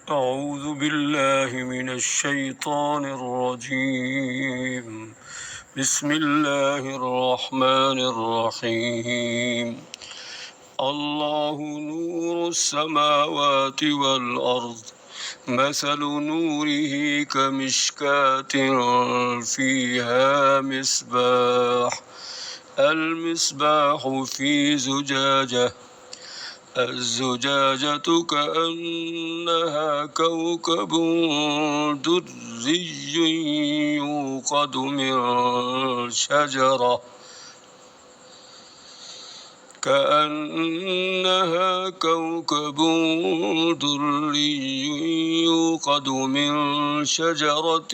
أعوذ بالله من الشيطان الرجيم. بسم الله الرحمن الرحيم. الله نور السماوات والأرض، مثل نوره كمشكاة فيها مصباح، المصباح في زجاجة، الزجاجة كأنها كوكب دري يوقد من شجرة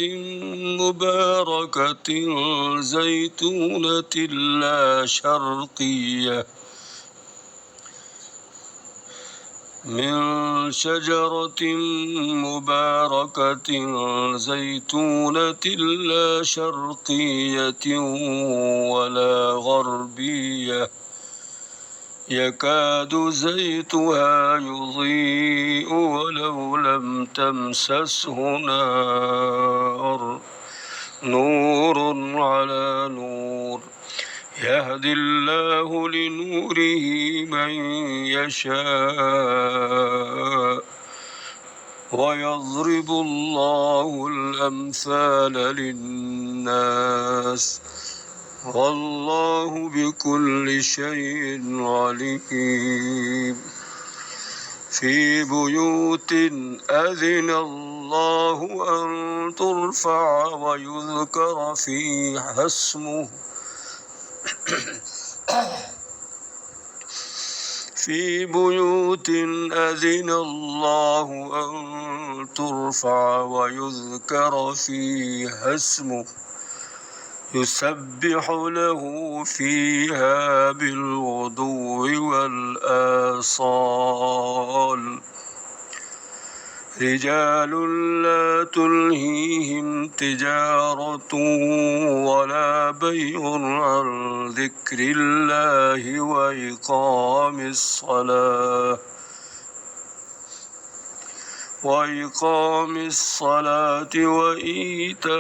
مباركة زيتونة لا شرقية ولا غربية، يكاد زيتها يضيء ولو لم تمسسه نار، نور على نور، يهدي الله لنوره من يشاء، ويضرب الله الأمثال للناس، والله بكل شيء عليم. في بيوت أذن الله أن ترفع ويذكر فيها اسمه يسبح له فيها بالغدو والآصال، رجال لا تلهيهم تجارة ولا بيع عن ذكر الله وإقام الصلاة وإيتاء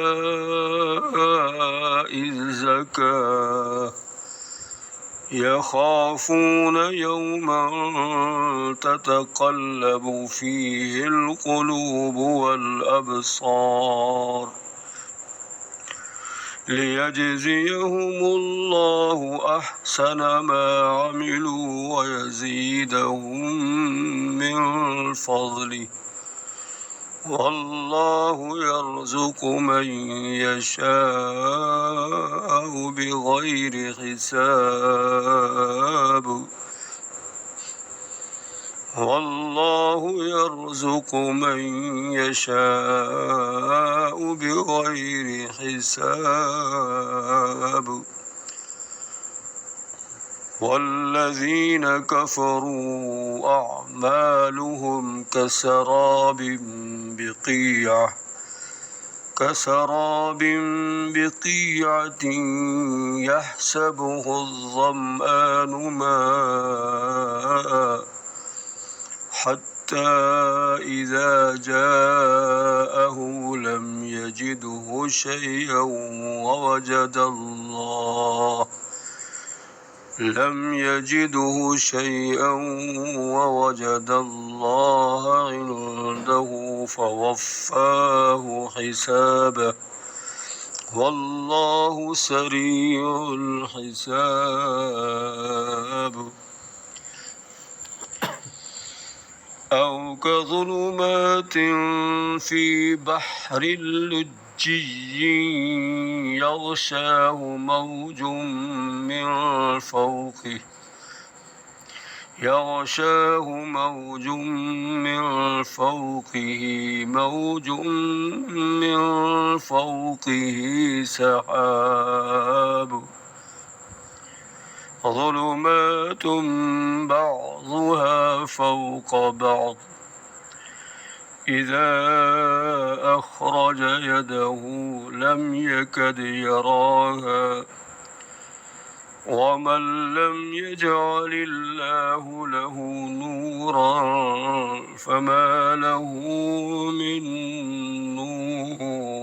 الزكاة، يخافون يوما تتقلب فيه القلوب والأبصار، ليجزيهم الله أحسن ما عملوا ويزيدهم من فضله، والله يرزق من يشاء بغير حساب، والذين كفروا أعمالهم كسراب بقيعة يحسبه الظمآن ماء، حتى إذا جاءه لم يجده شيئا ووجد الله عنده فوفاه حسابه، والله سريع الحساب. أو كظلمات في بحر لجي يغشاه موج من فوقه سحاب، ظلمات بعضها فوق بعض، إذا أخرج يده لم يكد يراها، ومن لم يجعل الله له نورا فما له من نور.